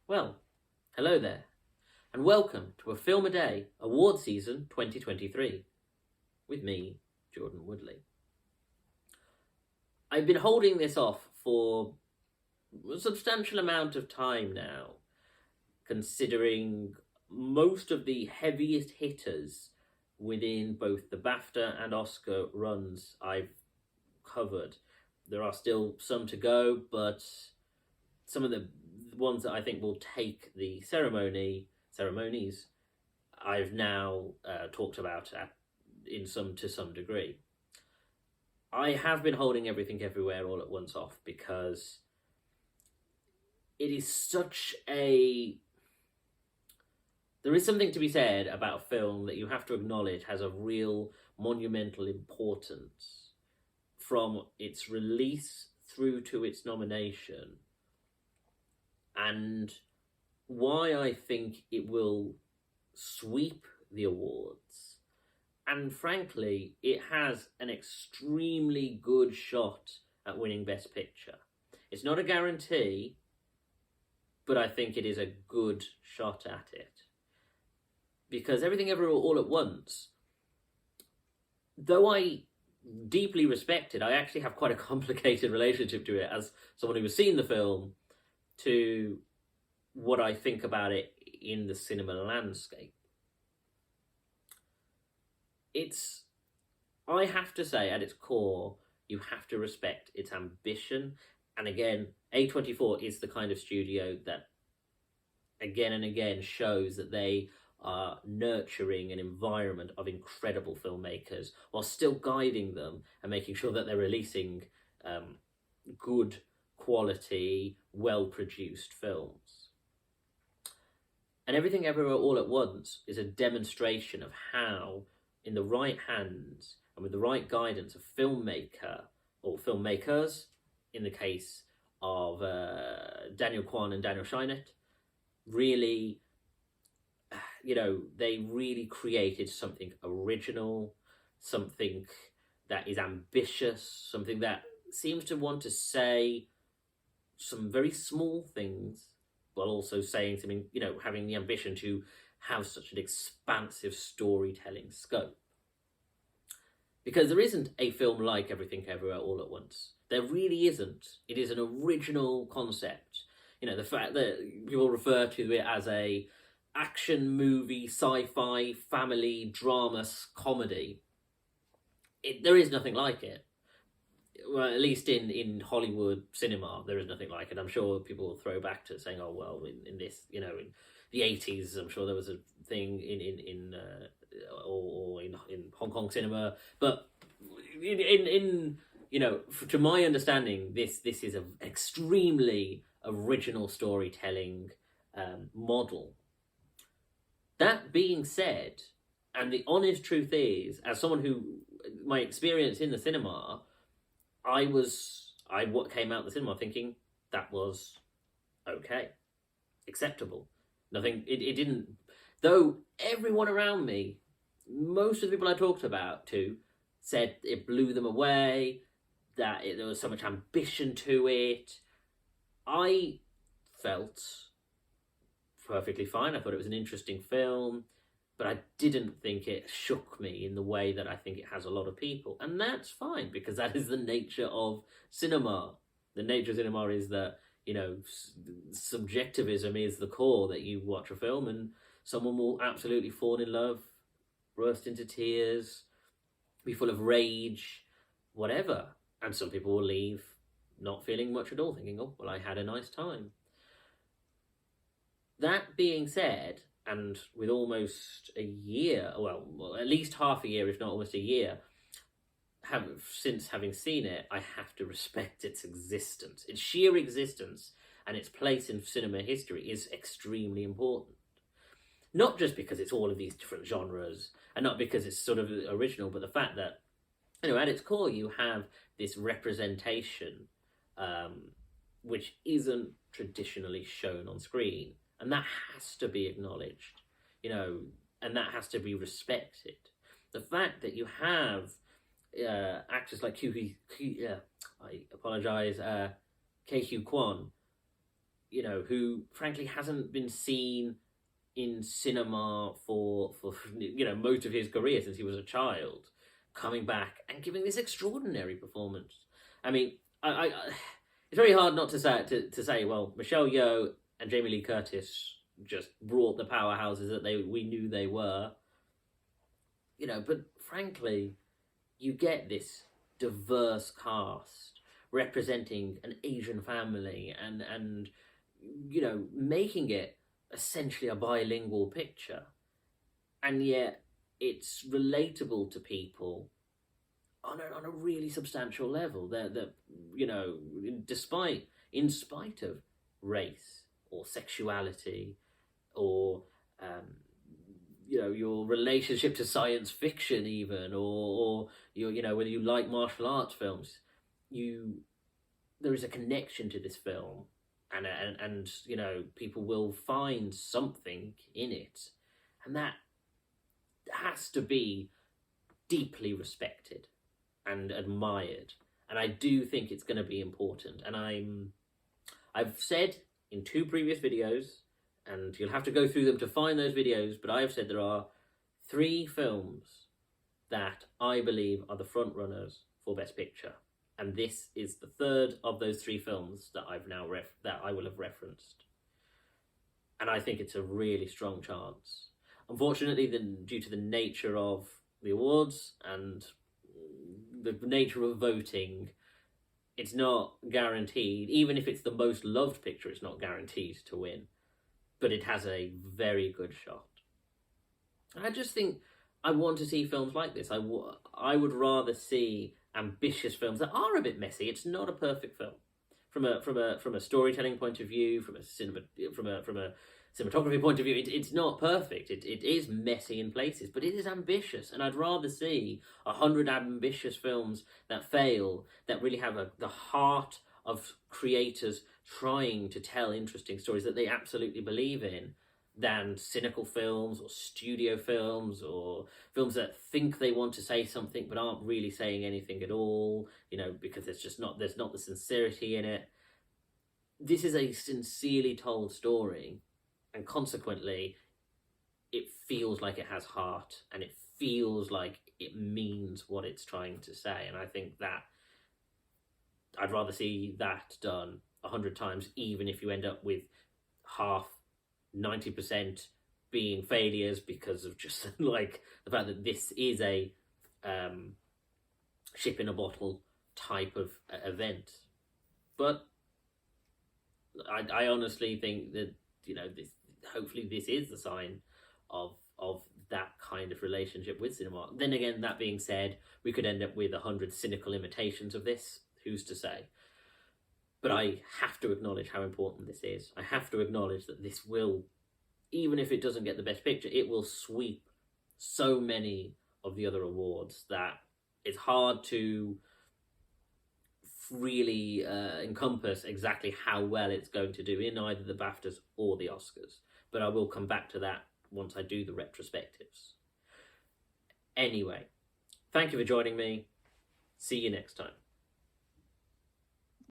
Well, hello there, and welcome to A Film a Day Award Season 2023 with me, Jordan Woodley. I've been holding this off for a substantial amount of time now, considering most of the heaviest hitters within both the BAFTA and Oscar runs I've covered. There are still some to go, but some of the ones that I think will take the ceremonies I've now talked about to some degree. I have been holding Everything Everywhere All at Once off because it is such a... There is something to be said about a film that you have to acknowledge has a real monumental importance from its release through to its nomination, and why I think it will sweep the awards. And frankly, it has an extremely good shot at winning Best Picture. It's not a guarantee, but I think it is a good shot at it. Because Everything Everywhere All at Once, though I deeply respect it, I actually have quite a complicated relationship to it as someone who has seen the film, to what I think about it in the cinema landscape. I have to say, at its core, you have to respect its ambition. And again, A24 is the kind of studio that again and again shows that they are nurturing an environment of incredible filmmakers while still guiding them and making sure that they're releasing good quality, well-produced films. And Everything Everywhere All at Once is a demonstration of how, in the right hands and with the right guidance of filmmaker or filmmakers, in the case of Daniel Kwan and Daniel Scheinert, really, they really created something original, something that is ambitious, something that seems to want to say some very small things, while also saying something, having the ambition to have such an expansive storytelling scope. Because there isn't a film like Everything Everywhere All at Once. There really isn't. It is an original concept. The fact that people refer to it as a action movie, sci-fi, family, drama, comedy, there is nothing like it. Well, at least in Hollywood cinema, there is nothing like it. I'm sure people will throw back to saying, "Oh well, in this, in the '80s, I'm sure there was a thing in Hong Kong cinema." But to my understanding, this is an extremely original storytelling model. That being said, and the honest truth is, as someone who my experience in the cinema, I came out of the cinema thinking that was okay, acceptable. Nothing. It didn't. Though everyone around me, most of the people I talked to, said it blew them away. That there was so much ambition to it. I felt perfectly fine. I thought it was an interesting film, but I didn't think it shook me in the way that I think it has a lot of people. And that's fine, because that is the nature of cinema. The nature of cinema is that, subjectivism is the core, that you watch a film and someone will absolutely fall in love, burst into tears, be full of rage, whatever. And some people will leave not feeling much at all, thinking, "Oh, well, I had a nice time." That being said, and with almost a year, well, at least half a year, if not almost a year, since having seen it, I have to respect its existence. Its sheer existence and its place in cinema history is extremely important. Not just because it's all of these different genres, and not because it's sort of original, but the fact that, at its core, you have this representation which isn't traditionally shown on screen. And that has to be acknowledged, and that has to be respected. The fact that you have actors like Ke Huy Quan, who frankly hasn't been seen in cinema for most of his career since he was a child, coming back and giving this extraordinary performance. I mean, I it's very hard not to say, well, Michelle Yeoh and Jamie Lee Curtis just brought the powerhouses that we knew they were. But frankly, you get this diverse cast representing an Asian family and making it essentially a bilingual picture, and yet it's relatable to people on a really substantial level. That in spite of race or sexuality or your relationship to science fiction, even, or whether you like martial arts films, there is a connection to this film, and people will find something in it, and that has to be deeply respected and admired. And I do think it's going to be important. And I've said in 2 previous videos, and you'll have to go through them to find those videos, but I have said there are 3 films that I believe are the front runners for Best Picture. And this is the 3rd of those 3 films that that I will have referenced. And I think it's a really strong chance. Unfortunately, due to the nature of the awards and the nature of voting, it's not guaranteed. Even if it's the most loved picture, it's not guaranteed to win. But it has a very good shot. And I just think I want to see films like this. I would rather see ambitious films that are a bit messy. It's not a perfect film from a storytelling point of view, from a cinematography point of view. It's not perfect. It is messy in places, but it is ambitious. And I'd rather see 100 ambitious films that fail, that really have the heart of creators trying to tell interesting stories that they absolutely believe in, than cynical films or studio films or films that think they want to say something but aren't really saying anything at all, because there's not the sincerity in it. This is a sincerely told story, and consequently it feels like it has heart, and it feels like it means what it's trying to say. And I think that I'd rather see that done 100 times, even if you end up with 90% being failures because of just like the fact that this is a ship in a bottle type of event. But I honestly think that hopefully this is the sign of that kind of relationship with cinema. Then again, that being said, we could end up with 100 cynical imitations of this. Who's to say? But I have to acknowledge how important this is. I have to acknowledge that this will, even if it doesn't get the Best Picture, it will sweep so many of the other awards that it's hard to really encompass exactly how well it's going to do in either the BAFTAs or the Oscars. But I will come back to that once I do the retrospectives. Anyway, thank you for joining me. See you next time.